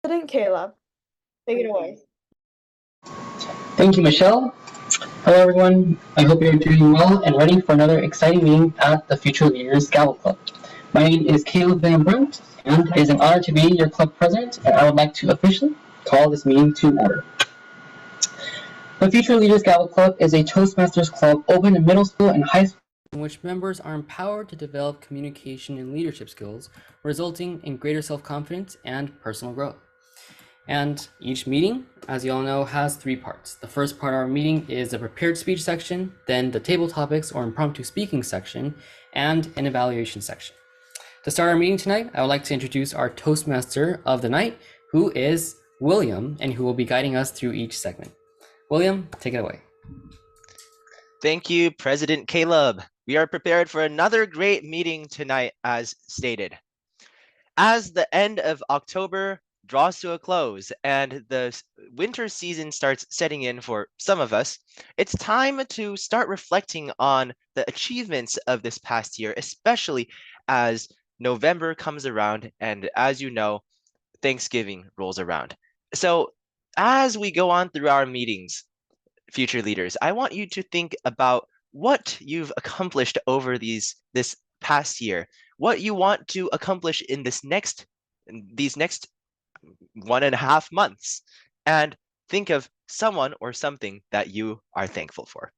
President Caleb, take it away. Thank you, Michelle. Hello, everyone. I hope you're doing well and ready for another exciting meeting at the Future Leaders Gavel Club. My name is Caleb Van Brunt, and it is an honor to be your club president, and I would like to officially call this meeting to order. The Future Leaders Gavel Club is a Toastmasters club open to middle school and high school, in which members are empowered to develop communication and leadership skills, resulting in greater self-confidence and personal growth. And each meeting, as you all know, has three parts. The first part of our meeting is the prepared speech section, then the table topics or impromptu speaking section, and an evaluation section. To start our meeting tonight, I would like to introduce our Toastmaster of the night, who is William, and who will be guiding us through each segment. William, take it away. Thank you, President Caleb. We are prepared for another great meeting tonight, as stated. As the end of October draws to a close and the winter season starts setting in for some of us, it's time to start reflecting on the achievements of this past year, especially as November comes around and, as you know, Thanksgiving rolls around. So as we go on through our meetings, future leaders, I want you to think about what you've accomplished over this past year, what you want to accomplish in these next 1.5 months, and think of someone or something that you are thankful for.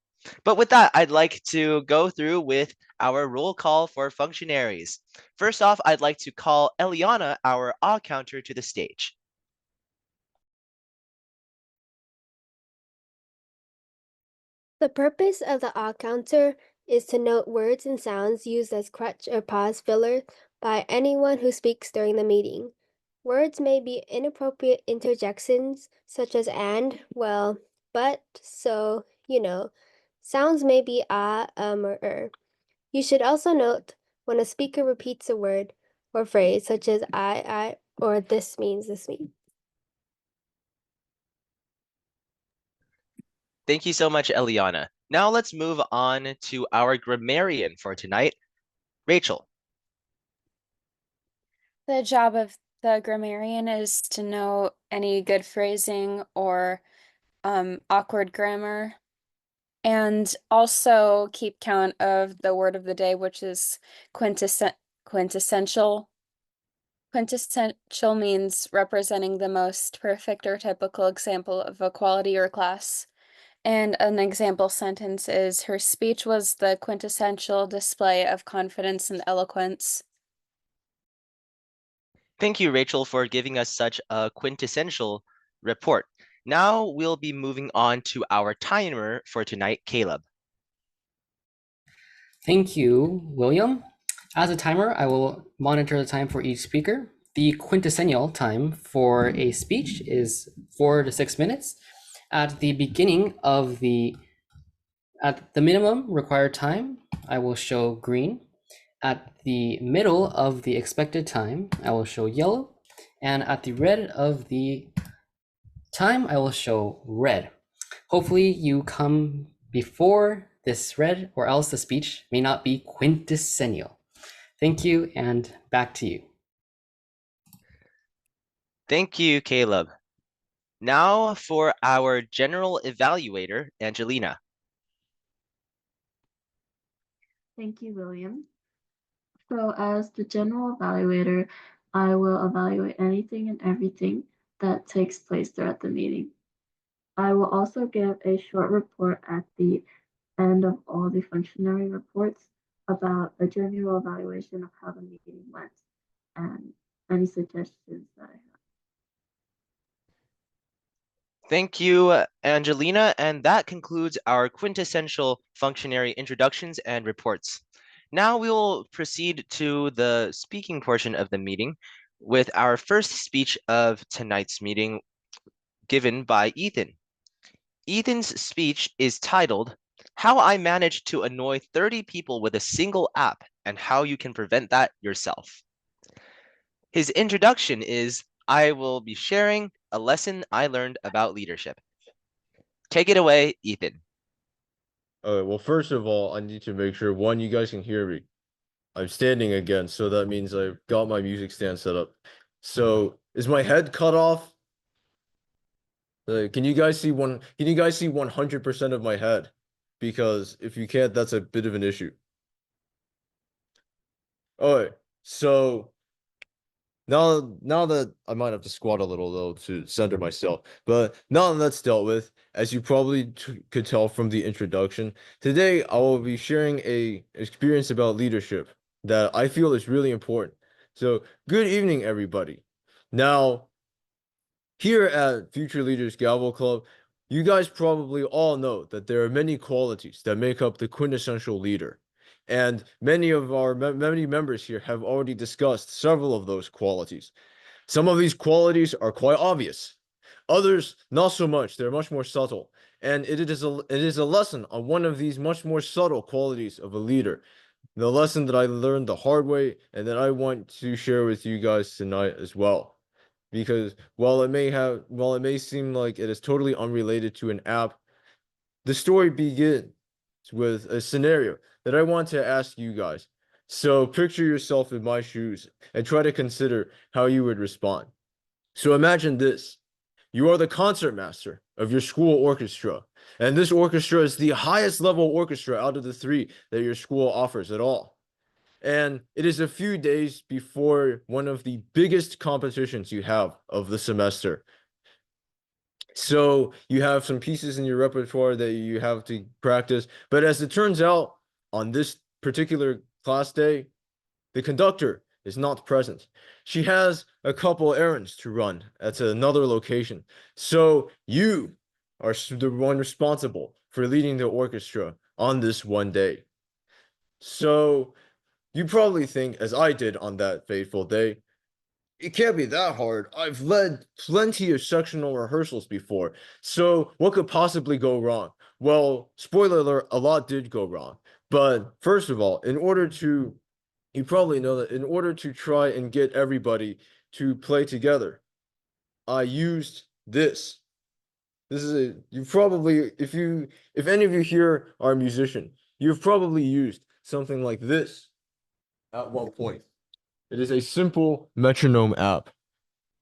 But with that, I'd like to go through with our roll call for functionaries. First off, I'd like to call Eliana, our counter, to the stage. The purpose of the counter is to note words and sounds used as crutch or pause filler by anyone who speaks during the meeting. Words may be inappropriate interjections such as and, well, but, so, you know. Sounds may be or You should also note when a speaker repeats a word or phrase such as I, or this means. Thank you so much, Eliana. Now let's move on to our grammarian for tonight, Rachel. The job of the grammarian is to know any good phrasing or awkward grammar, and also keep count of the word of the day, which is quintessential. Quintessential means representing the most perfect or typical example of a quality or class. And an example sentence is, her speech was the quintessential display of confidence and eloquence. Thank you, Rachel, for giving us such a quintessential report. Now we'll be moving on to our timer for tonight, Caleb. Thank you, William. As a timer, I will monitor the time for each speaker. The quintessential time for a speech is 4 to 6 minutes. At the beginning of at the minimum required time, I will show green. At the middle of the expected time, I will show yellow. And at the red of the time, I will show red. Hopefully you come before this red, or else the speech may not be quintessential. Thank you, and back to you. Thank you, Caleb. Now for our general evaluator, Angelina. Thank you, William. So as the general evaluator, I will evaluate anything and everything that takes place throughout the meeting. I will also give a short report at the end of all the functionary reports about a general evaluation of how the meeting went and any suggestions that I have. Thank you, Angelina, and that concludes our quintessential functionary introductions and reports. Now we will proceed to the speaking portion of the meeting with our first speech of tonight's meeting given by Ethan. Ethan's speech is titled, How I Managed to Annoy 30 People with a Single App and How You Can Prevent That Yourself. His introduction is, I will be sharing a lesson I learned about leadership. Take it away, Ethan. Okay, well, first of all, I need to make sure, one, you guys can hear me. I'm standing again, so that means I've got my music stand set up. So is my head cut off? Can you guys see 100% of my head? Because if you can't, that's a bit of an issue. Alright, so now that I might have to squat a little though to center myself, but now that that's dealt with, as you probably could tell from the introduction, today I will be sharing a experience about leadership that I feel is really important. So, good evening, everybody. Now, here at Future Leaders Gavel Club, you guys probably all know that there are many qualities that make up the quintessential leader. And many of our many members here have already discussed several of those qualities. Some of these qualities are quite obvious. Others, not so much. They're much more subtle. And it is a lesson on one of these much more subtle qualities of a leader. The lesson that I learned the hard way and that I want to share with you guys tonight as well. Because while it may seem like it is totally unrelated to an app, the story begins with a scenario that I want to ask you guys. So picture yourself in my shoes and try to consider how you would respond. So imagine this. You are the concert master of your school orchestra, and this orchestra is the highest level orchestra out of the three that your school offers at all. And it is a few days before one of the biggest competitions you have of the semester. So you have some pieces in your repertoire that you have to practice. But as it turns out, on this particular class day, the conductor is not present. She has a couple errands to run at another location. So you are the one responsible for leading the orchestra on this one day. So you probably think, as I did on that fateful day, it can't be that hard. I've led plenty of sectional rehearsals before. So what could possibly go wrong? Well, spoiler alert, a lot did go wrong. But first of all, you probably know that in order to try and get everybody to play together, I used this. If any of you here are a musician, you've probably used something like this at one point. It is a simple metronome app.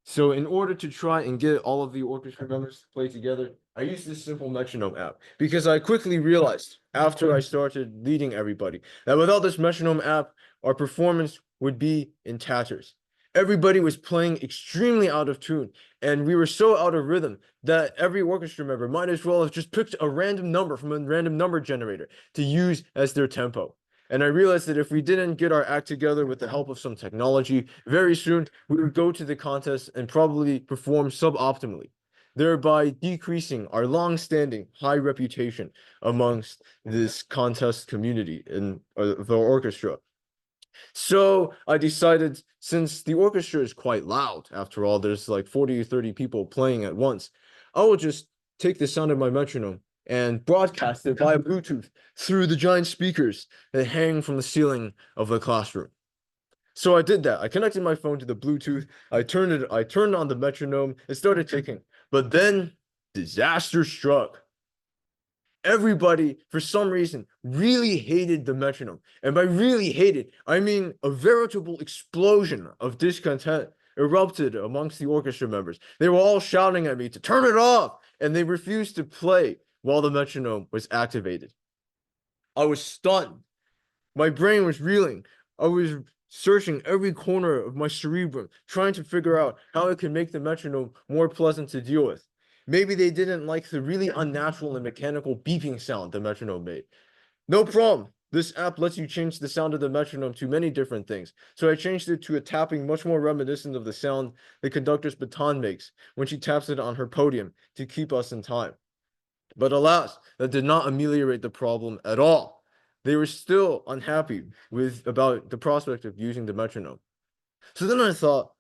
So in order to try and get all of the orchestra members to play together, I used this simple metronome app because I quickly realized after I started leading everybody that without this metronome app, our performance would be in tatters. Everybody was playing extremely out of tune, and we were so out of rhythm that every orchestra member might as well have just picked a random number from a random number generator to use as their tempo. And I realized that if we didn't get our act together with the help of some technology, very soon we would go to the contest and probably perform suboptimally, thereby decreasing our long-standing high reputation amongst this contest community in the orchestra. So I decided, since the orchestra is quite loud, after all, there's like 40 or 30 people playing at once, I will just take the sound of my metronome and broadcast it via Bluetooth through the giant speakers that hang from the ceiling of the classroom. So I did that. I connected my phone to the Bluetooth. I turned on the metronome. It started ticking. But then disaster struck. Everybody, for some reason, really hated the metronome. And by really hated, I mean a veritable explosion of discontent erupted amongst the orchestra members. They were all shouting at me to turn it off, and they refused to play while the metronome was activated. I was stunned. My brain was reeling. I was searching every corner of my cerebrum, trying to figure out how I could make the metronome more pleasant to deal with. Maybe they didn't like the really unnatural and mechanical beeping sound the metronome made. No problem. This app lets you change the sound of the metronome to many different things. So I changed it to a tapping much more reminiscent of the sound the conductor's baton makes when she taps it on her podium to keep us in time. But alas, that did not ameliorate the problem at all. They were still unhappy about the prospect of using the metronome. So then I thought,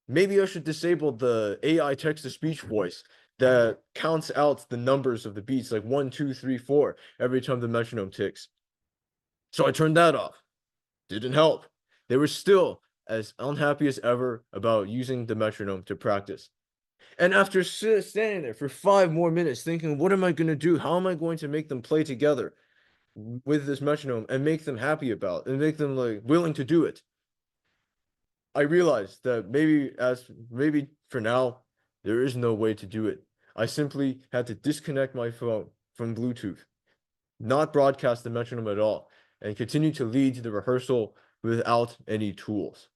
maybe I should disable the AI text-to-speech voice that counts out the numbers of the beats, like 1, 2, 3, 4, every time the metronome ticks. So I turned that off. Didn't help. They were still as unhappy as ever about using the metronome to practice. And after standing there for 5 more minutes thinking, what am I going to do? How am I going to make them play together with this metronome and make them happy about and make them like willing to do it? I realized that maybe for now, there is no way to do it. I simply had to disconnect my phone from Bluetooth, not broadcast the metronome at all, and continue to lead the rehearsal without any tools.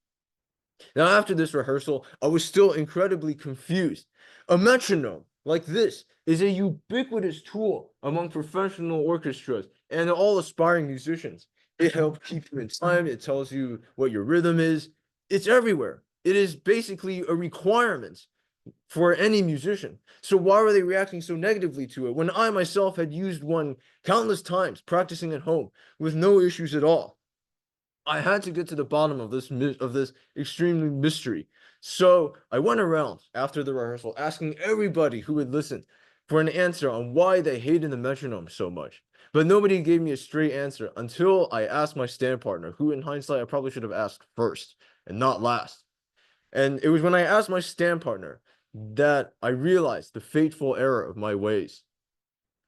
Now, after this rehearsal, I was still incredibly confused. A metronome like this is a ubiquitous tool among professional orchestras and all aspiring musicians. It helps keep you in time. It tells you what your rhythm is. It's everywhere. It is basically a requirement for any musician. So why were they reacting so negatively to it when I myself had used one countless times, practicing at home with no issues at all? I had to get to the bottom of this extremely mystery. So I went around after the rehearsal asking everybody who would listen for an answer on why they hated the metronome so much. But nobody gave me a straight answer until I asked my stand partner, who in hindsight I probably should have asked first and not last. And it was when I asked my stand partner that I realized the fateful error of my ways.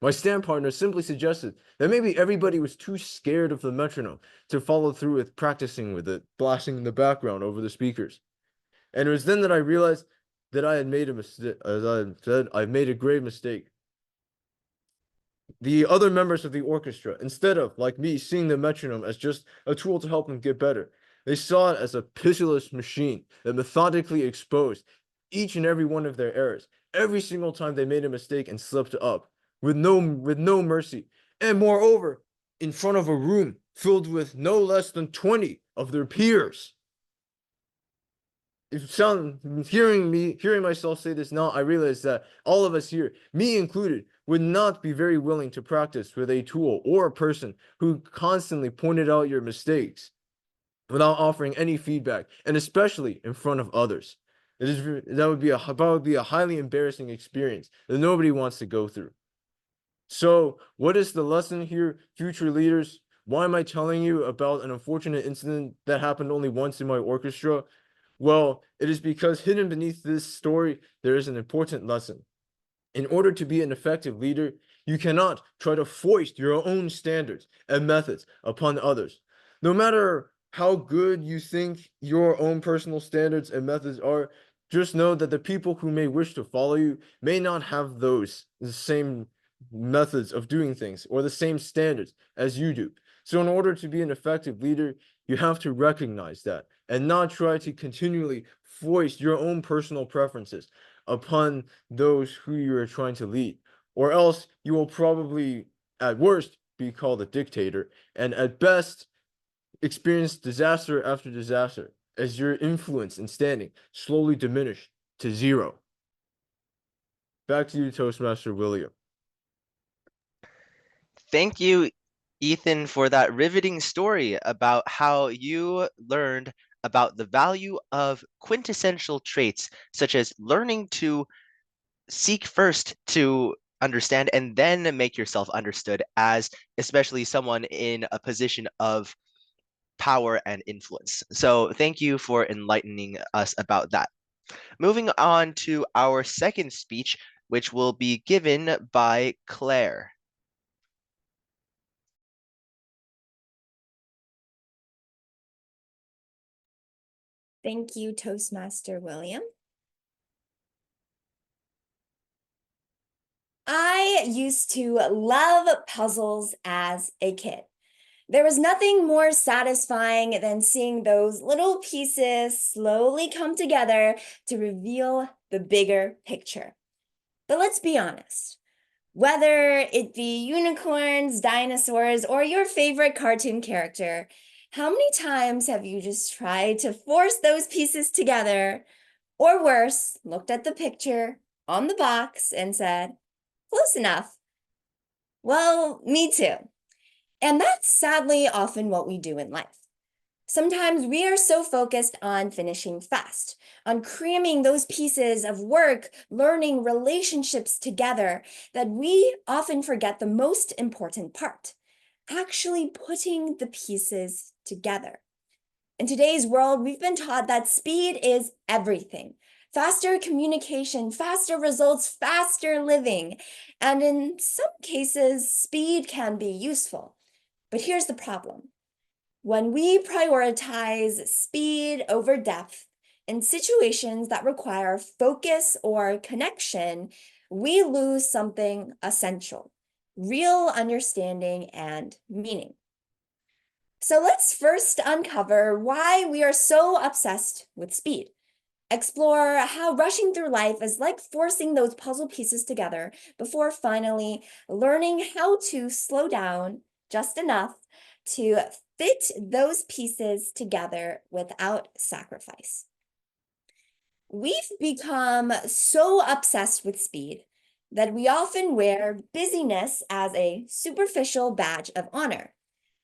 My stand partner simply suggested that maybe everybody was too scared of the metronome to follow through with practicing with it, blasting in the background over the speakers. And it was then that I realized that I had made a mistake. As I said, I made a grave mistake. The other members of the orchestra, instead of, like me, seeing the metronome as just a tool to help them get better, they saw it as a pitiless machine that methodically exposed each and every one of their errors every single time they made a mistake and slipped up with no mercy. And moreover, in front of a room filled with no less than 20 of their peers. Hearing myself say this now, I realize that all of us here, me included, would not be very willing to practice with a tool or a person who constantly pointed out your mistakes without offering any feedback, and especially in front of others. That would be a highly embarrassing experience that nobody wants to go through. So, what is the lesson here, future leaders? Why am I telling you about an unfortunate incident that happened only once in my orchestra? Well, it is because hidden beneath this story, there is an important lesson. In order to be an effective leader, you cannot try to foist your own standards and methods upon others. No matter how good you think your own personal standards and methods are, just know that the people who may wish to follow you may not have the same methods of doing things or the same standards as you do. So in order to be an effective leader, you have to recognize that and not try to continually foist your own personal preferences upon those who you are trying to lead, or else you will probably, at worst, be called a dictator, and at best, experience disaster after disaster as your influence and standing slowly diminish to zero. Back to you, Toastmaster William. Thank you, Ethan, for that riveting story about how you learned about the value of quintessential traits, such as learning to seek first to understand and then make yourself understood as especially someone in a position of power and influence. So thank you for enlightening us about that. Moving on to our second speech, which will be given by Claire. Thank you, Toastmaster William. I used to love puzzles as a kid. There was nothing more satisfying than seeing those little pieces slowly come together to reveal the bigger picture. But let's be honest, whether it be unicorns, dinosaurs, or your favorite cartoon character, how many times have you just tried to force those pieces together, or worse, looked at the picture on the box and said, close enough? Well, me too. And that's sadly often what we do in life. Sometimes we are so focused on finishing fast, on cramming those pieces of work, learning, relationships together, that we often forget the most important part, actually putting the pieces together. In today's world, we've been taught that speed is everything. Faster communication, faster results, faster living. And in some cases, speed can be useful. But here's the problem. When we prioritize speed over depth in situations that require focus or connection, we lose something essential: real understanding and meaning. So let's first uncover why we are so obsessed with speed. Explore how rushing through life is like forcing those puzzle pieces together before finally learning how to slow down just enough to fit those pieces together without sacrifice. We've become so obsessed with speed that we often wear busyness as a superficial badge of honor.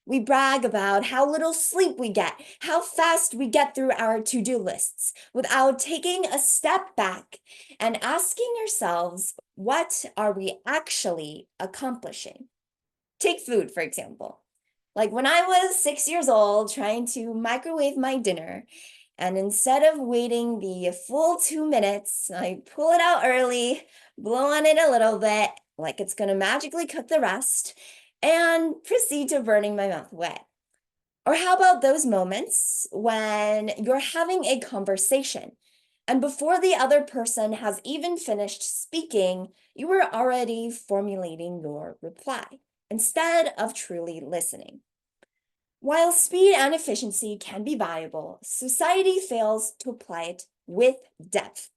We brag about how little sleep we get, how fast we get through our to-do lists, without taking a step back and asking ourselves, what are we actually accomplishing? Take food, for example. Like when I was 6 years old trying to microwave my dinner, and instead of waiting the full 2 minutes, I pull it out early, blow on it a little bit, like it's gonna magically cook the rest, and proceed to burning my mouth wet. Or how about those moments when you're having a conversation and before the other person has even finished speaking, you were already formulating your reply instead of truly listening? While speed and efficiency can be valuable, society fails to apply it with depth.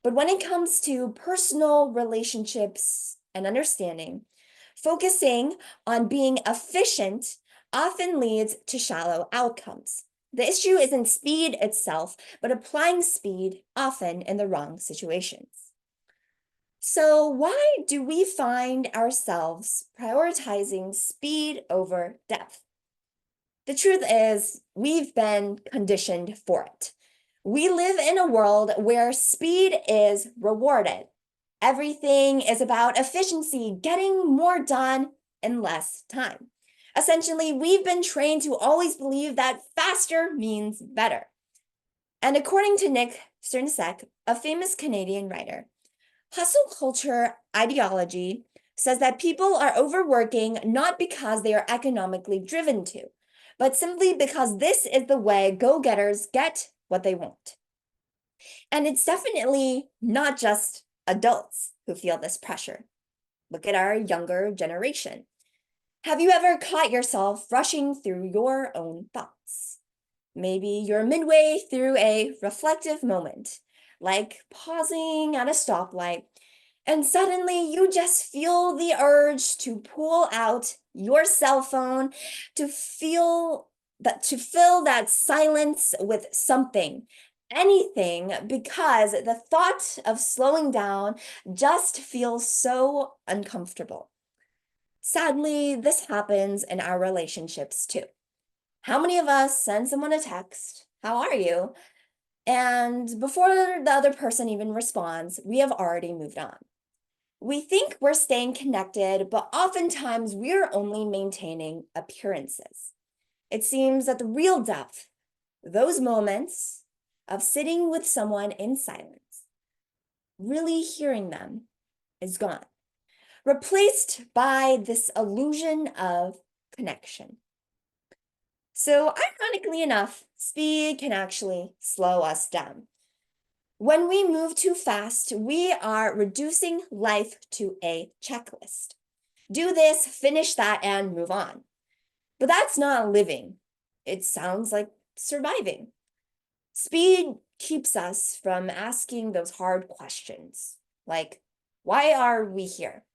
But when it comes to personal relationships and understanding, focusing on being efficient often leads to shallow outcomes. The issue isn't speed itself, but applying speed often in the wrong situations. So why do we find ourselves prioritizing speed over depth? The truth is, we've been conditioned for it. We live in a world where speed is rewarded. Everything is about efficiency, getting more done in less time. Essentially, we've been trained to always believe that faster means better. And according to Nick Sternasek, a famous Canadian writer, hustle culture ideology says that people are overworking not because they are economically driven to, but simply because this is the way go-getters get what they want. And it's definitely not just adults who feel this pressure. Look at our younger generation. Have you ever caught yourself rushing through your own thoughts? Maybe you're midway through a reflective moment, like pausing at a stoplight, and suddenly you just feel the urge to pull out your cell phone to fill that silence with something, anything, because the thought of slowing down just feels so uncomfortable. Sadly, this happens in our relationships too. How many of us send someone a text, "How are you?" And before the other person even responds, we have already moved on. We think we're staying connected, but oftentimes we're only maintaining appearances. It seems that the real depth, those moments of sitting with someone in silence, really hearing them, is gone, replaced by this illusion of connection. So ironically enough, speed can actually slow us down. When we move too fast, we are reducing life to a checklist. Do this, finish that, and move on. But that's not living. It sounds like surviving. Speed keeps us from asking those hard questions, like, why are we here?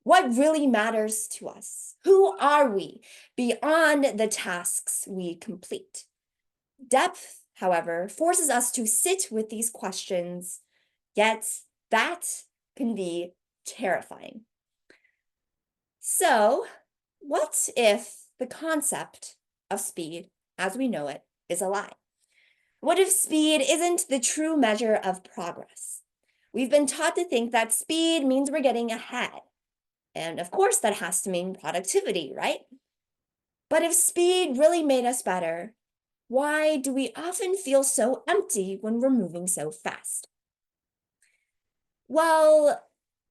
What really matters to us? Who are we beyond the tasks we complete? Depth, however, forces us to sit with these questions, yet that can be terrifying. So, what if the concept of speed, as we know it, is a lie? What if speed isn't the true measure of progress? We've been taught to think that speed means we're getting ahead. And of course, that has to mean productivity, right? But if speed really made us better, why do we often feel so empty when we're moving so fast? Well,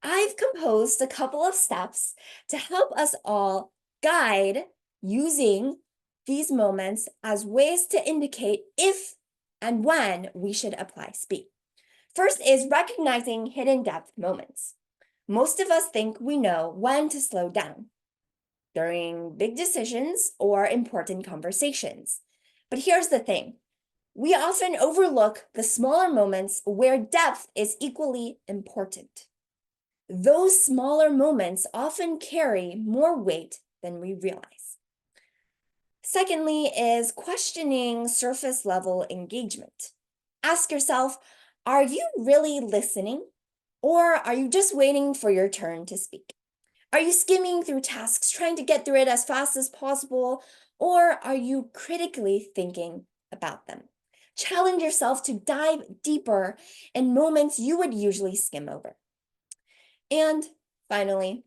I've composed a couple of steps to help us all guide using these moments as ways to indicate if and when we should apply speed. First is recognizing hidden depth moments. Most of us think we know when to slow down during big decisions or important conversations. But here's the thing. We often overlook the smaller moments where depth is equally important. Those smaller moments often carry more weight than we realize. Secondly is questioning surface level engagement. Ask yourself, are you really listening? Or are you just waiting for your turn to speak? Are you skimming through tasks, trying to get through it as fast as possible? Or are you critically thinking about them? Challenge yourself to dive deeper in moments you would usually skim over. And finally,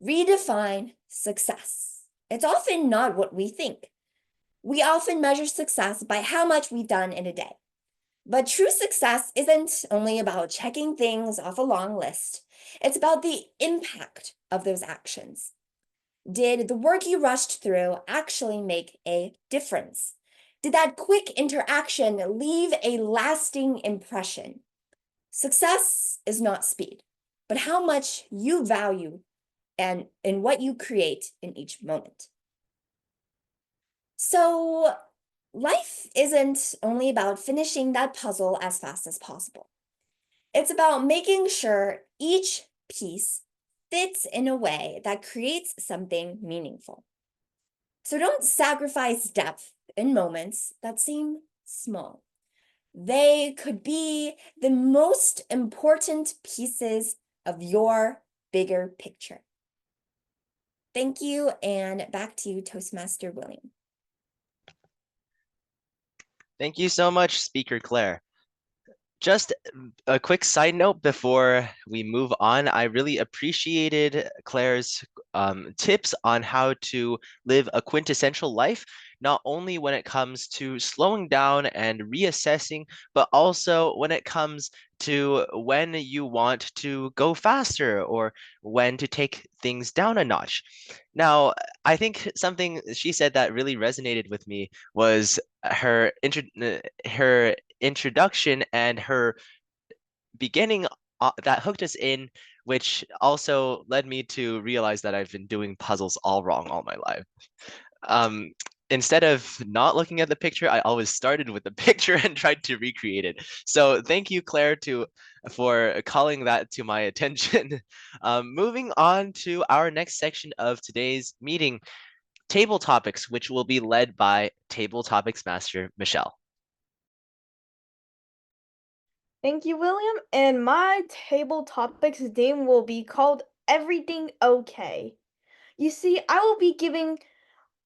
redefine success. It's often not what we think. We often measure success by how much we've done in a day. But true success isn't only about checking things off a long list. It's about the impact of those actions. Did the work you rushed through actually make a difference? Did that quick interaction leave a lasting impression? Success is not speed, but how much you value and in what you create in each moment. So life isn't only about finishing that puzzle as fast as possible. It's about making sure each piece fits in a way that creates something meaningful. So don't sacrifice depth in moments that seem small. They could be the most important pieces of your bigger picture. Thank you, and back to you, Toastmaster William. Thank you so much, Speaker Claire. Just a quick side note before we move on, I really appreciated Claire's tips on how to live a quintessential life, not only when it comes to slowing down and reassessing, but also when it comes to when you want to go faster or when to take things down a notch. Now, I think something she said that really resonated with me was her introduction and her beginning that hooked us in, which also led me to realize that I've been doing puzzles all wrong all my life. Instead of not looking at the picture, I always started with the picture and tried to recreate it. So thank you, Claire, for calling that to my attention. Moving on to our next section of today's meeting, table topics, which will be led by table topics master Michelle. Thank you, William. And my table topics theme will be called Everything Okay. You see, I will be giving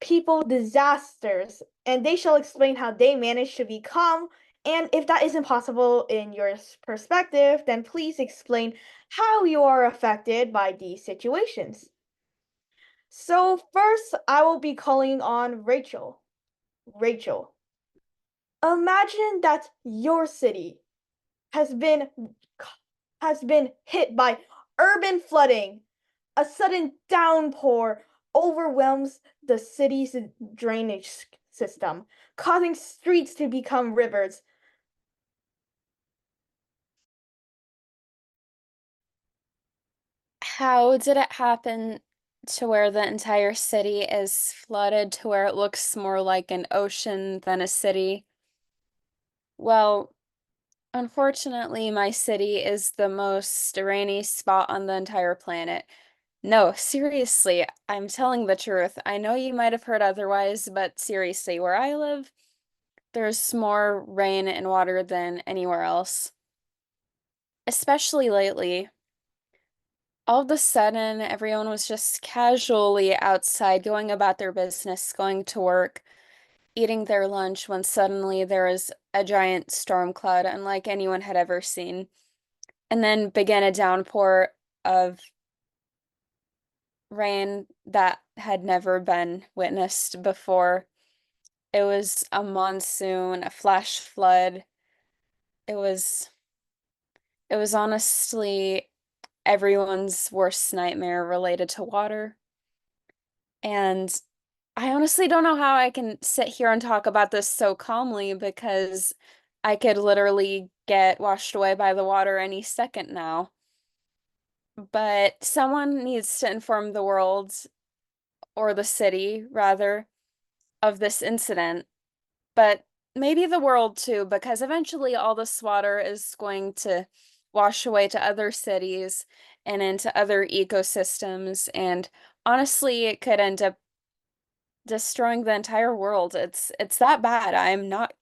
people disasters, and they shall explain how they managed to be calm. And if that isn't possible in your perspective, then please explain how you are affected by these situations. So first, I will be calling on Rachel. Rachel, imagine that your city has been hit by urban flooding. A sudden downpour overwhelms the city's drainage system, causing streets to become rivers. How did it happen to where the entire city is flooded to where it looks more like an ocean than a city? Well, unfortunately, my city is the most rainy spot on the entire planet. No, seriously, I'm telling the truth. I know you might have heard otherwise, but seriously, where I live, there's more rain and water than anywhere else. Especially lately. All of a sudden, everyone was just casually outside, going about their business, going to work, eating their lunch, when suddenly there was a giant storm cloud unlike anyone had ever seen. And then began a downpour of rain that had never been witnessed before. It was a monsoon, a flash flood. It was honestly everyone's worst nightmare related to water. And I honestly don't know how I can sit here and talk about this so calmly because I could literally get washed away by the water any second now. But someone needs to inform the world, or the city, rather, of this incident. But maybe the world too, because eventually all this water is going to wash away to other cities and into other ecosystems. And honestly, it could end up destroying the entire world. It's that bad. I'm not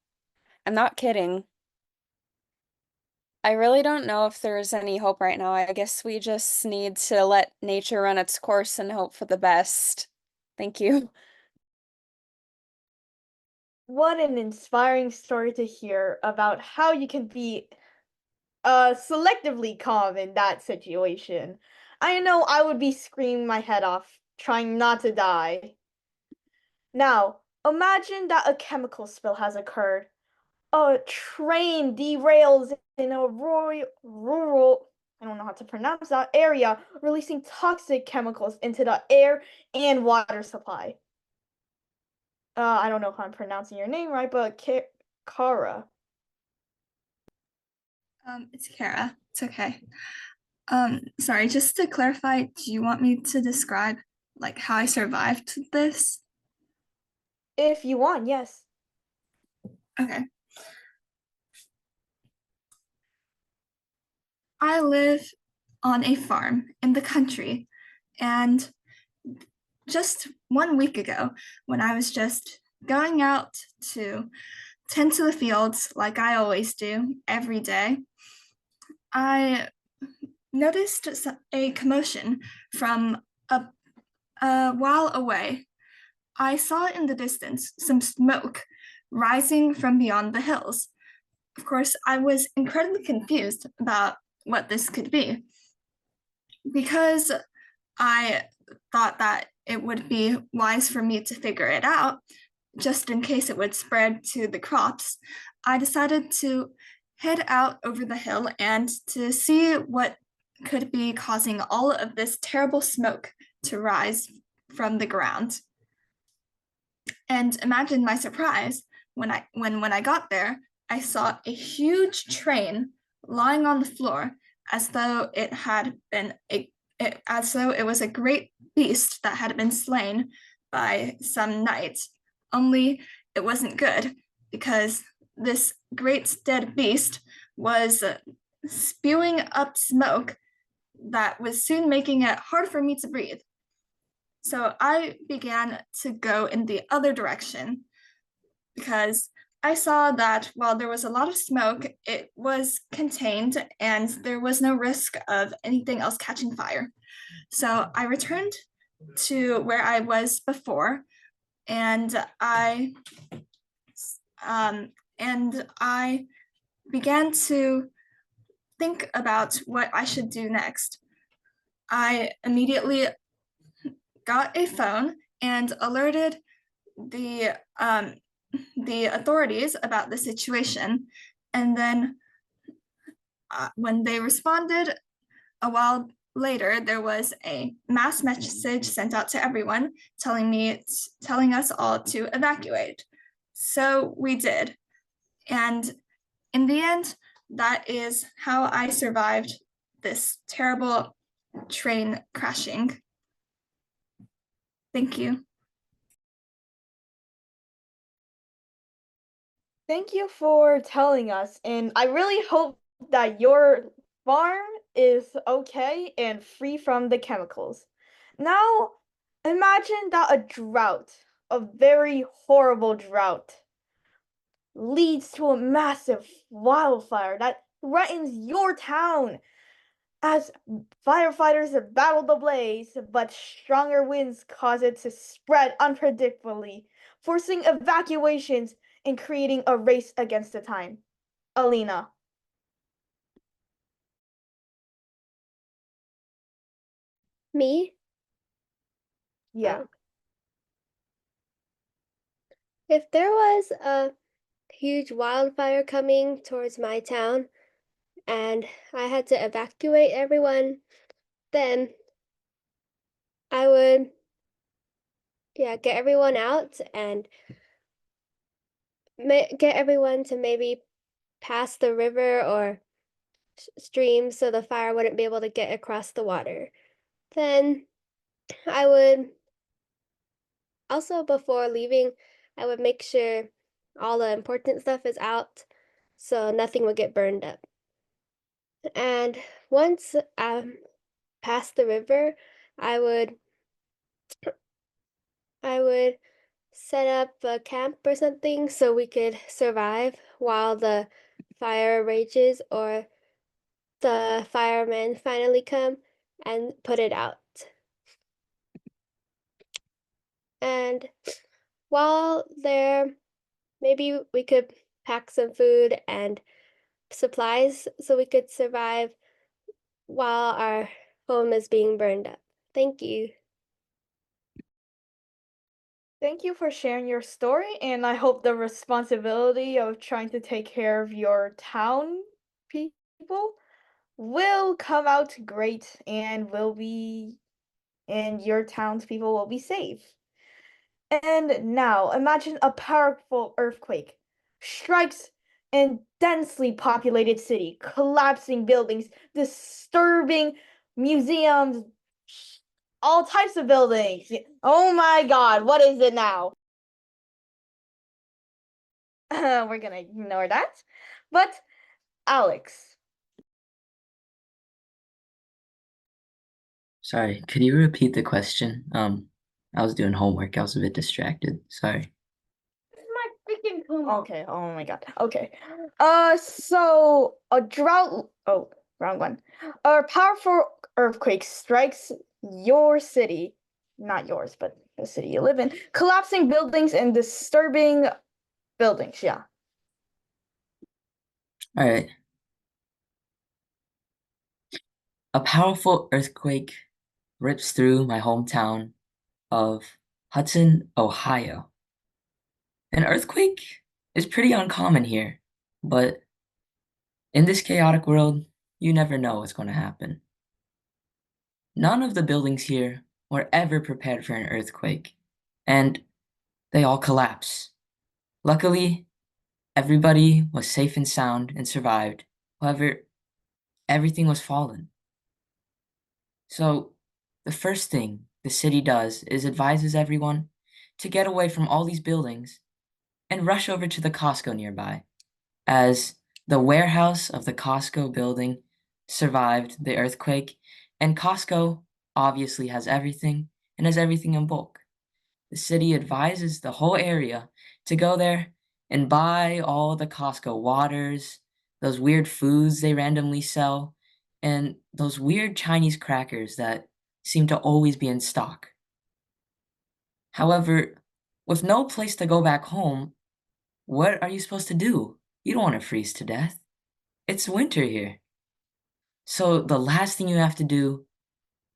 kidding. I really don't know if there's any hope right now. I guess we just need to let nature run its course and hope for the best. Thank you. What an inspiring story to hear about how you can be selectively calm in that situation. I know I would be screaming my head off, trying not to die. Now, imagine that a chemical spill has occurred. A train derails in a rural, I don't know how to pronounce that area, releasing toxic chemicals into the air and water supply. I don't know if I'm pronouncing your name right, but Kara. It's Kara. It's okay. Sorry, just to clarify, do you want me to describe like how I survived this? If you want, yes. Okay. I live on a farm in the country, and just 1 week ago, when I was just going out to tend to the fields like I always do every day, I noticed a commotion from a while away. I saw in the distance some smoke rising from beyond the hills. Of course, I was incredibly confused about what this could be because I thought that it would be wise for me to figure it out just in case it would spread to the crops. I decided to head out over the hill and to see what could be causing all of this terrible smoke to rise from the ground. And imagine my surprise when I got there, I saw a huge train lying on the floor as though as though it was a great beast that had been slain by some knight. Only it wasn't good because this great dead beast was spewing up smoke that was soon making it hard for me to breathe. So I began to go in the other direction because I saw that while there was a lot of smoke, it was contained and there was no risk of anything else catching fire. So I returned to where I was before, and um, I began to think about what I should do next. I immediately got a phone and alerted the authorities about the situation. And then when they responded a while later, there was a mass message sent out to everyone telling us all to evacuate. So we did. And in the end, that is how I survived this terrible train crashing. Thank you. Thank you for telling us, and I really hope that your farm is okay and free from the chemicals. Now, imagine that a drought, a very horrible drought, leads to a massive wildfire that threatens your town as firefighters battle the blaze, but stronger winds cause it to spread unpredictably, forcing evacuations and creating a race against the time. Alina. Me? Yeah. If there was a huge wildfire coming towards my town and I had to evacuate everyone, then I would Yeah, get everyone out and get everyone to maybe pass the river or stream so the fire wouldn't be able to get across the water. Then I would also, before leaving, I would make sure all the important stuff is out so nothing would get burned up. And once past the river, I would I would set up a camp or something so we could survive while the fire rages or the firemen finally come and put it out. And while there, maybe we could pack some food and supplies so we could survive while our home is being burned up. Thank you. Thank you for sharing your story, and I hope the responsibility of trying to take care of your town people will come out great and your townspeople will be safe. And now imagine a powerful earthquake strikes a densely populated city, collapsing buildings, disturbing museums, all types of buildings. Oh my god, what is it now? We're gonna ignore that. But Alex. Sorry, could you repeat the question? I was doing homework. I was a bit distracted. Sorry. My freaking okay, oh my god. Okay. So a drought oh, wrong one. A powerful earthquake strikes your city. Not yours, but the city you live in. Collapsing buildings and disturbing buildings, yeah. All right. A powerful earthquake rips through my hometown of Hudson, Ohio. An earthquake is pretty uncommon here, but in this chaotic world, you never know what's going to happen. None of the buildings here were ever prepared for an earthquake, and they all collapse. Luckily, everybody was safe and sound and survived. However, everything was fallen. So, the first thing the city does is advises everyone to get away from all these buildings and rush over to the Costco nearby, as the warehouse of the Costco building survived the earthquake, and Costco obviously has everything and has everything in bulk. The city advises the whole area to go there and buy all the Costco waters, those weird foods they randomly sell, and those weird Chinese crackers that seem to always be in stock. However, with no place to go back home, what are you supposed to do? You don't want to freeze to death. It's winter here. So the last thing you have to do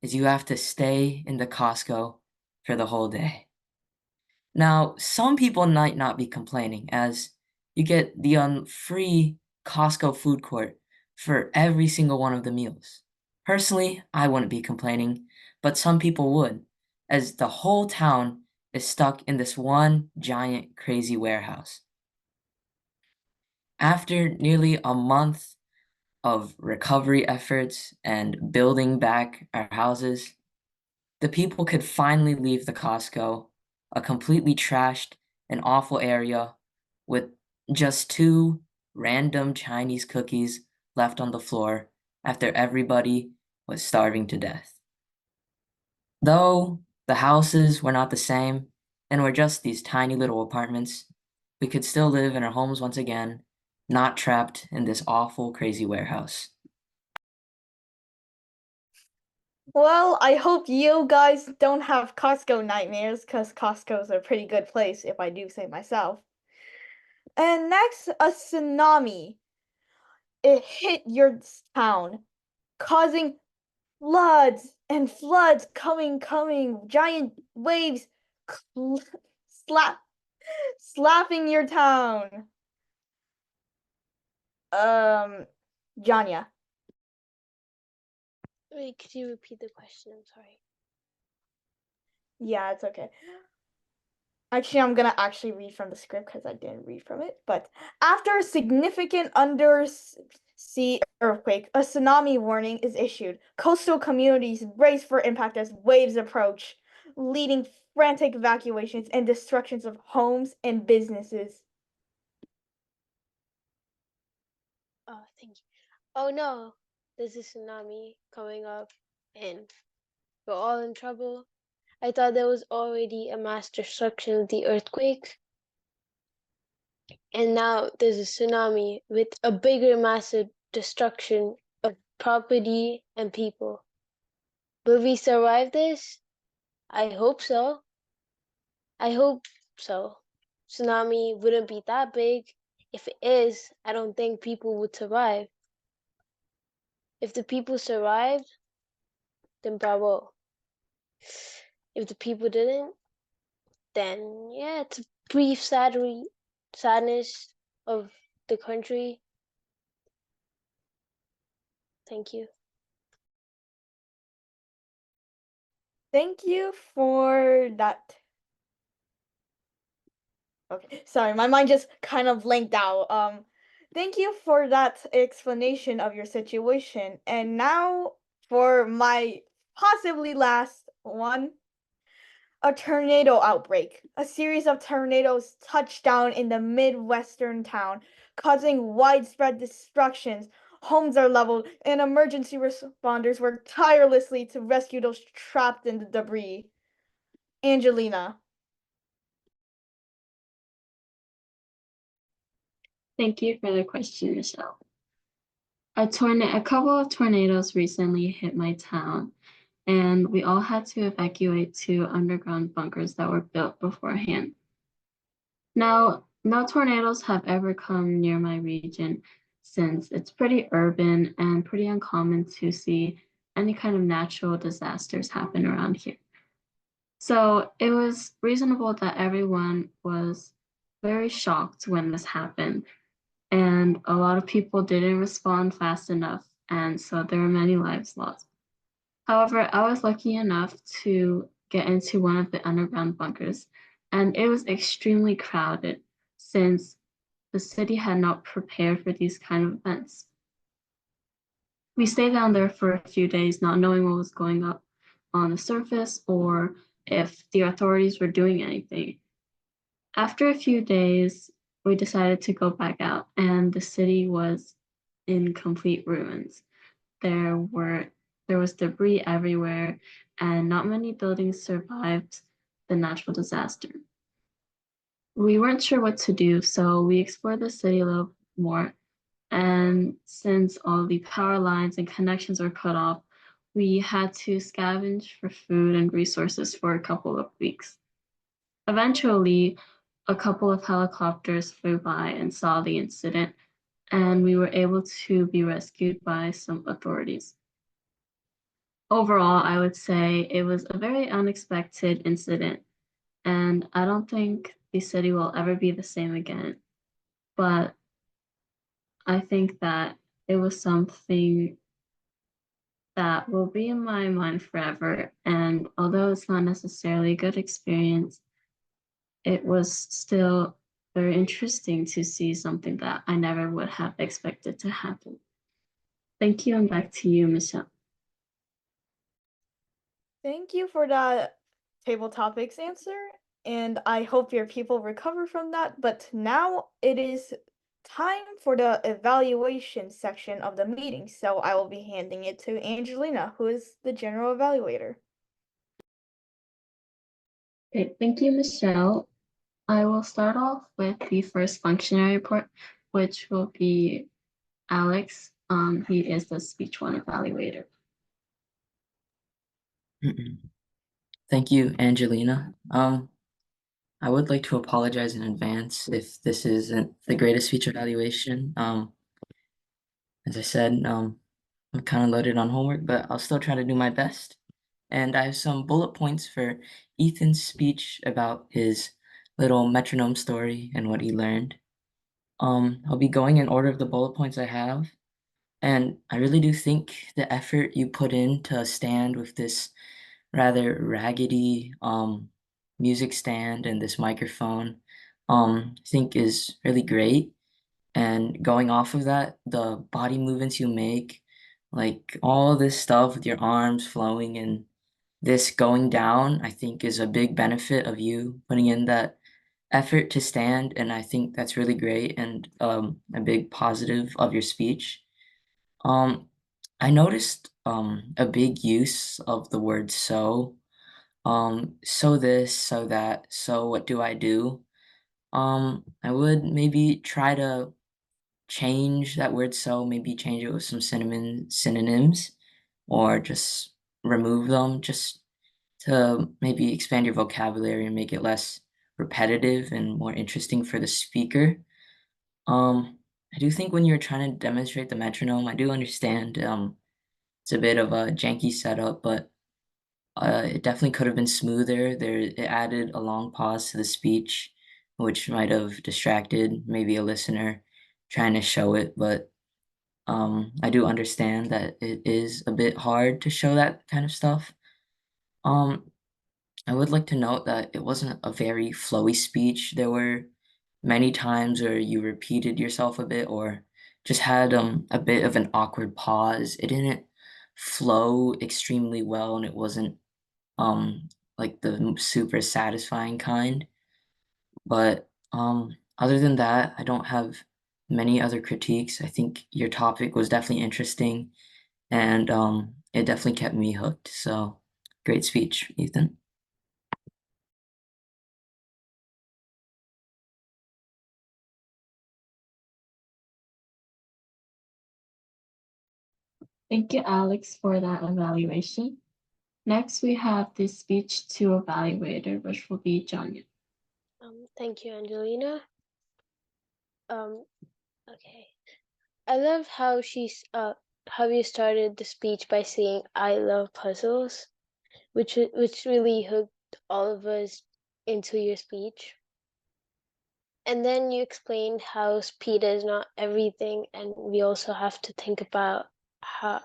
is you have to stay in the Costco for the whole day. Now, some people might not be complaining as you get the free Costco food court for every single one of the meals. Personally, I wouldn't be complaining, but some people would, as the whole town is stuck in this one giant crazy warehouse. After nearly a month of recovery efforts and building back our houses, the people could finally leave the Costco, a completely trashed and awful area with just two random Chinese cookies left on the floor after everybody was starving to death. Though the houses were not the same and were just these tiny little apartments, we could still live in our homes once again, not trapped in this awful, crazy warehouse. Well, I hope you guys don't have Costco nightmares, because Costco's a pretty good place, if I do say myself. And next, a tsunami. It hit your town, causing floods and floods coming, giant waves slap slapping your town. Janya. Wait, could you repeat the question? I'm sorry. Yeah, it's okay. Actually, I'm gonna actually read from the script because I didn't read from it. But after a significant undersea earthquake, a tsunami warning is issued. Coastal communities brace for impact as waves approach, leading frantic evacuations and destructions of homes and businesses. Oh, thank you. Oh no, there's a tsunami coming up and we're all in trouble. I thought there was already a mass destruction of the earthquake, and now there's a tsunami with a bigger massive destruction of property and people. Will we survive this? I hope so. I hope so. Tsunami wouldn't be that big. If it is, I don't think people would survive. If the people survived, then bravo. If the people didn't, then yeah, it's a brief sadness of the country. Thank you. Thank you for that. Okay, sorry, my mind just kind of blanked out. Thank you for that explanation of your situation. And now for my possibly last one, a tornado outbreak. A series of tornadoes touched down in the Midwestern town, causing widespread destructions. Homes are leveled, and emergency responders work tirelessly to rescue those trapped in the debris. Angelina. Thank you for the question, Michelle. A couple of tornadoes recently hit my town, and we all had to evacuate to underground bunkers that were built beforehand. Now, no tornadoes have ever come near my region since it's pretty urban and pretty uncommon to see any kind of natural disasters happen around here. So it was reasonable that everyone was very shocked when this happened, and a lot of people didn't respond fast enough, and so there were many lives lost. However, I was lucky enough to get into one of the underground bunkers, and it was extremely crowded since the city had not prepared for these kind of events. We stayed down there for a few days, not knowing what was going up on the surface or if the authorities were doing anything. After a few days, we decided to go back out, and the city was in complete ruins. There were there was debris everywhere, and not many buildings survived the natural disaster. We weren't sure what to do, so we explored the city a little more. And since all the power lines and connections were cut off, we had to scavenge for food and resources for a couple of weeks. Eventually, a couple of helicopters flew by and saw the incident, and we were able to be rescued by some authorities. Overall, I would say it was a very unexpected incident, and I don't think the city will ever be the same again. But I think that it was something that will be in my mind forever. And although it's not necessarily a good experience, it was still very interesting to see something that I never would have expected to happen. Thank you, and back to you, Michelle. Thank you for that table topics answer, and I hope your people recover from that. But now it is time for the evaluation section of the meeting, so I will be handing it to Angelina, who is the general evaluator. Okay, thank you, Michelle. I will start off with the first functionary report, which will be Alex. He is the speech one evaluator. Thank you, Angelina. I would like to apologize in advance if this isn't the greatest speech evaluation. As I said, I'm kind of loaded on homework, but I'll still try to do my best. And I have some bullet points for Ethan's speech about his little metronome story and what he learned. I'll be going in order of the bullet points I have. And I really do think the effort you put in to stand with this rather raggedy music stand and this microphone, I think is really great. And going off of that, the body movements you make, like all this stuff with your arms flowing and this going down, I think is a big benefit of you putting in that effort to stand. And I think that's really great and a big positive of your speech. Um, I noticed a big use of the word so. So this, so that, so what do I do? I would maybe try to change that word so, maybe change it with some synonyms or just remove them just to maybe expand your vocabulary and make it less repetitive and more interesting for the speaker. I do think when you're trying to demonstrate the metronome, I do understand it's a bit of a janky setup, but it definitely could have been smoother. It added a long pause to the speech, which might have distracted maybe a listener trying to show it, but I do understand that it is a bit hard to show that kind of stuff. Um, I would like to note that it wasn't a very flowy speech. There were many times where you repeated yourself a bit or just had a bit of an awkward pause. It didn't flow extremely well and it wasn't like the super satisfying kind. But other than that, I don't have many other critiques. I think your topic was definitely interesting and it definitely kept me hooked. So great speech, Ethan. Thank you, Alex, for that evaluation. Next, we have the speech to evaluator, which will be Janya. Thank you, Angelina. Okay. I love how how you started the speech by saying I love puzzles, which really hooked all of us into your speech. And then you explained how speed is not everything, and we also have to think about how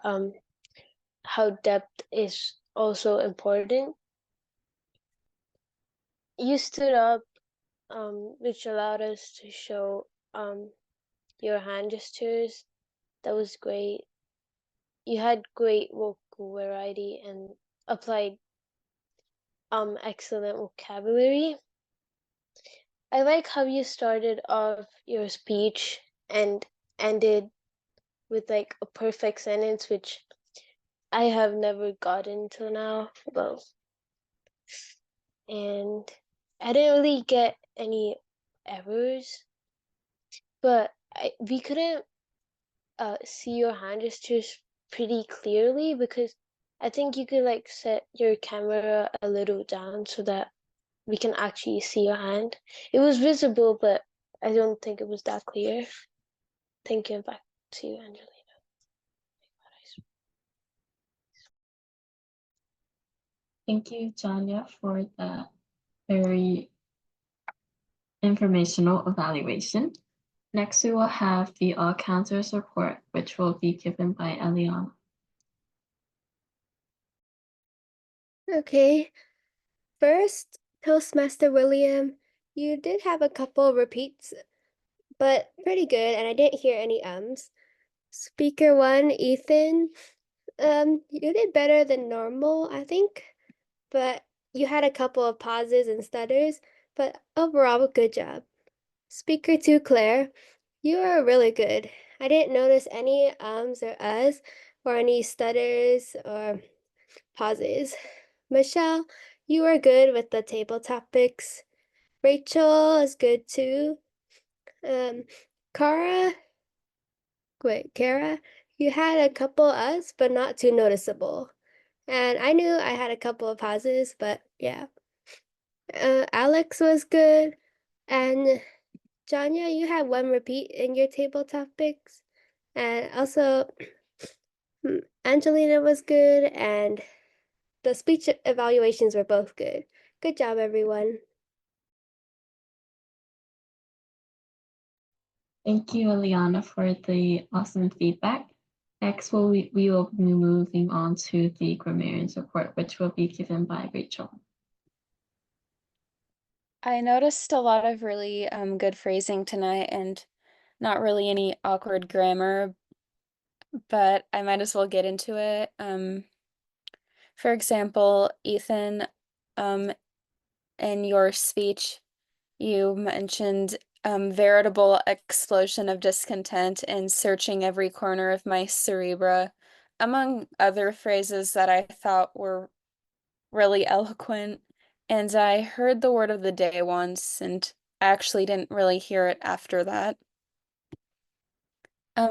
depth is also important. You stood up, which allowed us to show your hand gestures. That was great. You had great vocal variety and applied excellent vocabulary. I like how you started off your speech and ended with like a perfect sentence, which I have never gotten till now. Well, and I didn't really get any errors, but we couldn't see your hand gestures pretty clearly because I think you could like set your camera a little down so that we can actually see your hand. It was visible, but I don't think it was that clear. Thank you. Back to you, Angelina. Thank you, Janya, for that very informational evaluation. Next, we will have the all counters report, which will be given by Eliana. Okay, first, Toastmaster William, you did have a couple repeats, but pretty good, and I didn't hear any ums. Speaker one, Ethan, you did better than normal, I think, but you had a couple of pauses and stutters, but overall, good job. Speaker two, Claire, you are really good. I didn't notice any ums or uhs or any stutters or pauses. Michelle, you are good with the table topics. Rachel is good too. Um, Kara, Kara, you had a couple us, but not too noticeable. And I knew I had a couple of pauses, but yeah. Alex was good. And Janya, you had one repeat in your table topics. And also, Angelina was good. And the speech evaluations were both good. Good job, everyone. Thank you, Eliana, for the awesome feedback. Next, we will be moving on to the grammarian's report, which will be given by Rachel. I noticed a lot of really good phrasing tonight and not really any awkward grammar, but I might as well get into it. For example, Ethan, in your speech, you mentioned veritable explosion of discontent and searching every corner of my cerebra, among other phrases that I thought were really eloquent. And I heard the word of the day once, and I actually didn't really hear it after that.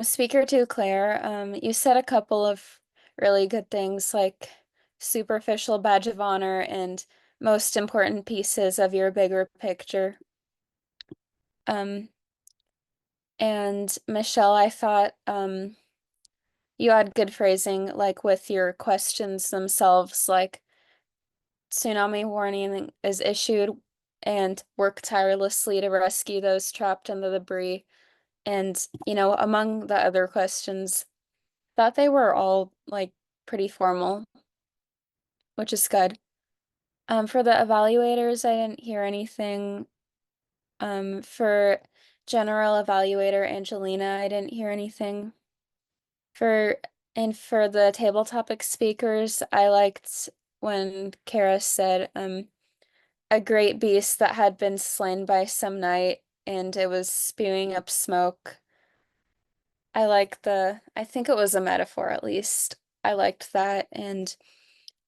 Speaker to Claire, you said a couple of really good things like superficial badge of honor and most important pieces of your bigger picture. And Michelle, I thought you had good phrasing, like with your questions themselves, like tsunami warning is issued and work tirelessly to rescue those trapped in the debris. And, among the other questions, thought they were all like pretty formal, which is good. For the evaluators, I didn't hear anything. For general evaluator Angelina, I didn't hear anything. For the table topic speakers, I liked when Kara said, a great beast that had been slain by some knight and it was spewing up smoke. I think it was a metaphor at least. I liked that, and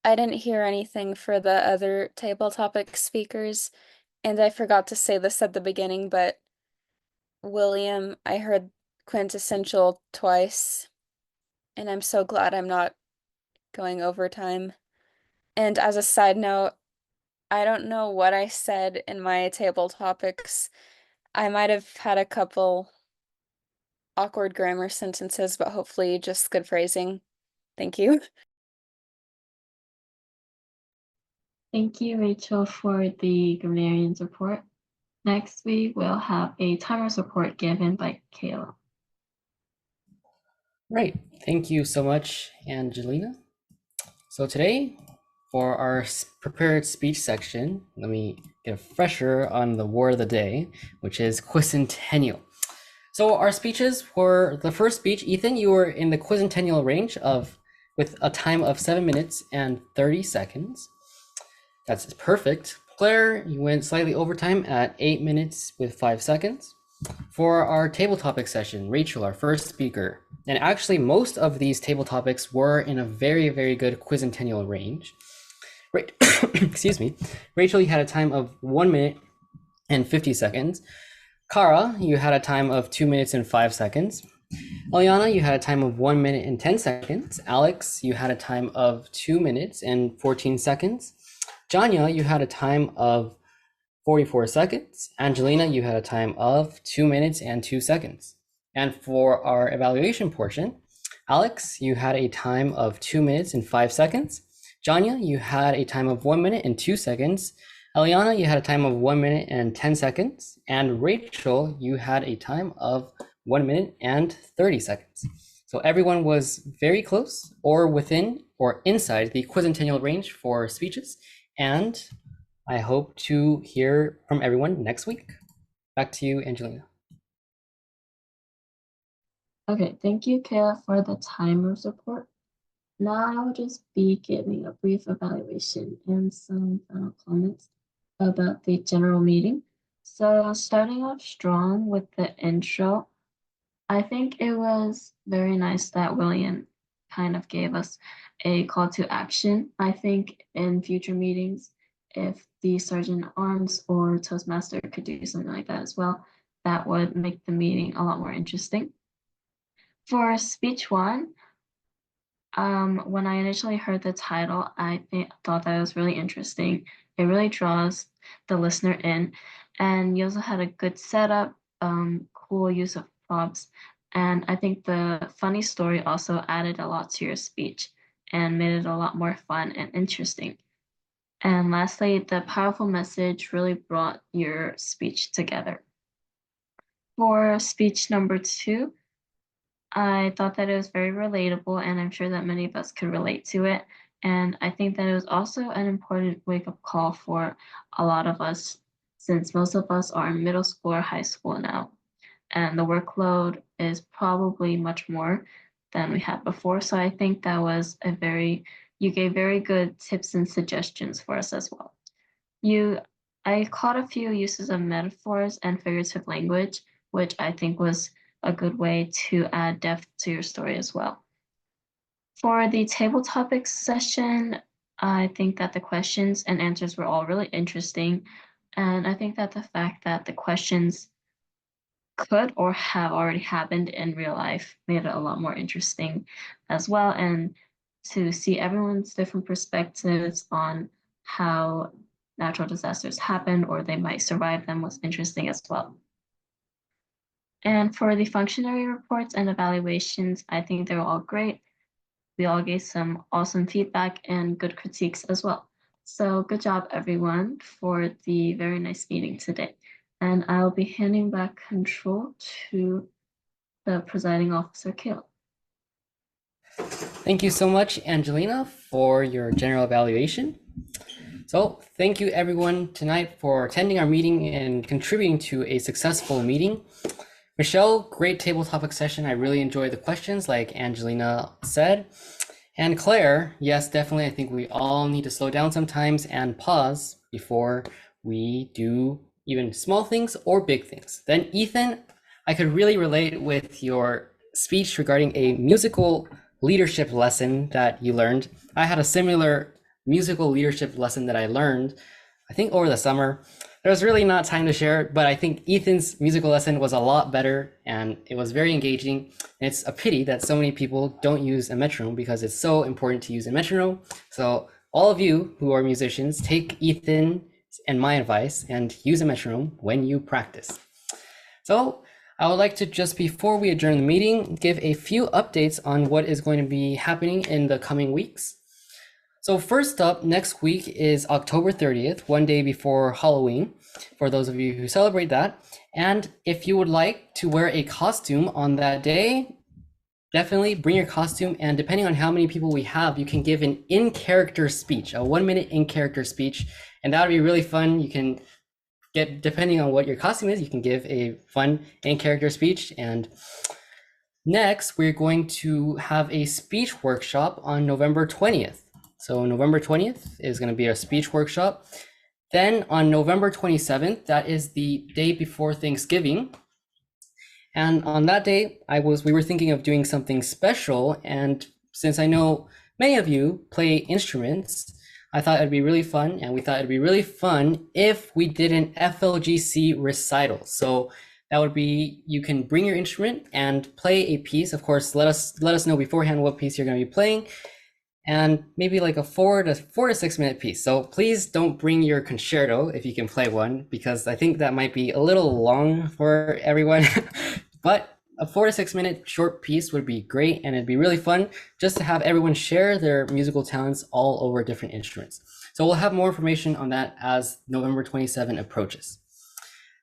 I didn't hear anything for the other table topic speakers, and I forgot to say this at the beginning, but William, I heard quintessential twice, and I'm so glad I'm not going overtime. And as a side note, I don't know what I said in my table topics. I might have had a couple awkward grammar sentences, but hopefully just good phrasing. Thank you. Thank you, Rachel, for the grammarian's report. Next, we will have a timer's report given by Kayla. Right. Thank you so much, Angelina. So today, for our prepared speech section, let me get a fresher on the word of the day, which is quizentennial. So our speeches were, the first speech, Ethan, you were in the quizentennial range with a time of 7 minutes and 30 seconds. That's perfect. Claire, you went slightly overtime at 8 minutes with 5 seconds. For our table topic session, Rachel, our first speaker, and actually most of these table topics were in a very, very good quizentennial range. Excuse me. Rachel, you had a time of 1 minute and 50 seconds. Kara, you had a time of 2 minutes and 5 seconds. Eliana, you had a time of 1 minute and 10 seconds. Alex, you had a time of 2 minutes and 14 seconds. Janya, you had a time of 44 seconds. Angelina, you had a time of 2 minutes and 2 seconds. And for our evaluation portion, Alex, you had a time of 2 minutes and 5 seconds. Janya, you had a time of 1 minute and 2 seconds. Eliana, you had a time of 1 minute and 10 seconds. And Rachel, you had a time of 1 minute and 30 seconds. So everyone was very close or within or inside the quizentennial range for speeches. And I hope to hear from everyone next week. Back to you, Angelina. Okay, thank you, Kayla, for the timer's report. Now I will just be giving a brief evaluation and some final comments about the general meeting. So starting off strong with the intro, I think it was very nice that William kind of gave us a call to action. I think in future meetings, if the Sergeant at Arms or Toastmaster could do something like that as well, that would make the meeting a lot more interesting. For speech one, when I initially heard the title, I thought that it was really interesting. It really draws the listener in, and you also had a good setup, cool use of props, and I think the funny story also added a lot to your speech and made it a lot more fun and interesting. And lastly, the powerful message really brought your speech together. For speech number two, I thought that it was very relatable, and I'm sure that many of us could relate to it. And I think that it was also an important wake up call for a lot of us since most of us are in middle school or high school now, and the workload is probably much more than we had before. So I think that was you gave very good tips and suggestions for us as well. I caught a few uses of metaphors and figurative language, which I think was a good way to add depth to your story as well. For the table topics session, I think that the questions and answers were all really interesting. And I think that the fact that the questions could or have already happened in real life made it a lot more interesting as well. And to see everyone's different perspectives on how natural disasters happen or they might survive them was interesting as well. And for the functionary reports and evaluations, I think they were all great. We all gave some awesome feedback and good critiques as well. So good job, everyone, for the very nice meeting today. And I'll be handing back control to the presiding officer, Caleb. Thank you so much, Angelina, for your general evaluation. So thank you everyone tonight for attending our meeting and contributing to a successful meeting. Michelle, great table topic session. I really enjoyed the questions like Angelina said. And Claire, yes, definitely. I think we all need to slow down sometimes and pause before we do even small things or big things. Then Ethan, I could really relate with your speech regarding a musical leadership lesson that you learned. I had a similar musical leadership lesson that I learned, I think over the summer. There was really not time to share it, but I think Ethan's musical lesson was a lot better and it was very engaging. And it's a pity that so many people don't use a metronome because it's so important to use a metronome. So all of you who are musicians, take Ethan and my advice and use a metronome when you practice. So I would like to, just before we adjourn the meeting, give a few updates on what is going to be happening in the coming weeks. So first up, next week is October 30th, one day before Halloween, for those of you who celebrate that. And if you would like to wear a costume on that day, definitely bring your costume. And depending on how many people we have, you can give an in-character speech, a 1-minute in-character speech. And that would be really fun. You can get, depending on what your costume is, you can give a fun in-character speech. And next, we're going to have a speech workshop on November 20th. So November 20th is going to be a speech workshop. Then on November 27th, that is the day before Thanksgiving. And on that day, we were thinking of doing something special. And since I know many of you play instruments, I thought it'd be really fun. And we thought it'd be really fun if we did an FLGC recital. So that would be, you can bring your instrument and play a piece. Of course, let us know beforehand what piece you're going to be playing. And maybe like a 4 to 6 minute piece. So please don't bring your concerto if you can play one, because I think that might be a little long for everyone. But a 4 to 6 minute short piece would be great, and it'd be really fun just to have everyone share their musical talents all over different instruments. So we'll have more information on that as November 27 approaches.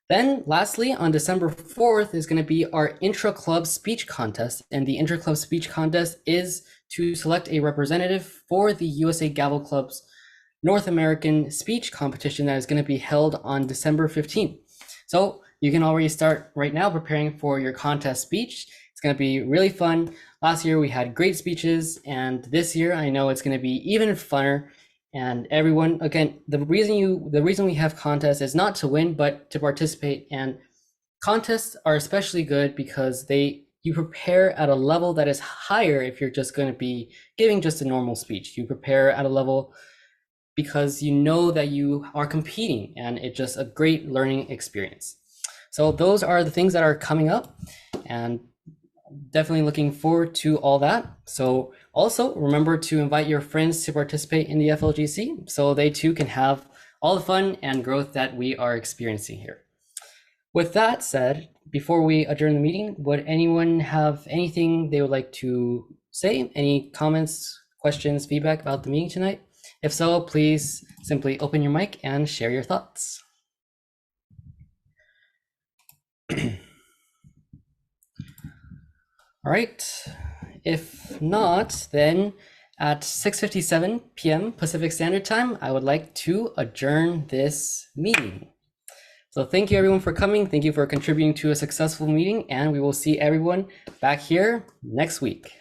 Then lastly, on December 4th is going to be our intra-club speech contest. And the intra-club speech contest is to select a representative for the USA Gavel Club's North American speech competition that is going to be held on December 15th. So you can already start right now preparing for your contest speech. It's going to be really fun. Last year we had great speeches, and this year I know it's going to be even funner. And everyone, again, the reason we have contests is not to win, but to participate. And contests are especially good because you prepare at a level that is higher if you're just going to be giving just a normal speech. You prepare at a level because you know that you are competing, and it's just a great learning experience. So those are the things that are coming up, and definitely looking forward to all that. So also remember to invite your friends to participate in the FLGC so they too can have all the fun and growth that we are experiencing here. With that said, before we adjourn the meeting, would anyone have anything they would like to say? Any comments, questions, feedback about the meeting tonight? If so, please simply open your mic and share your thoughts. All right, if not, then at 6:57 p.m. Pacific Standard Time, I would like to adjourn this meeting. So thank you everyone for coming. Thank you for contributing to a successful meeting, and we will see everyone back here next week.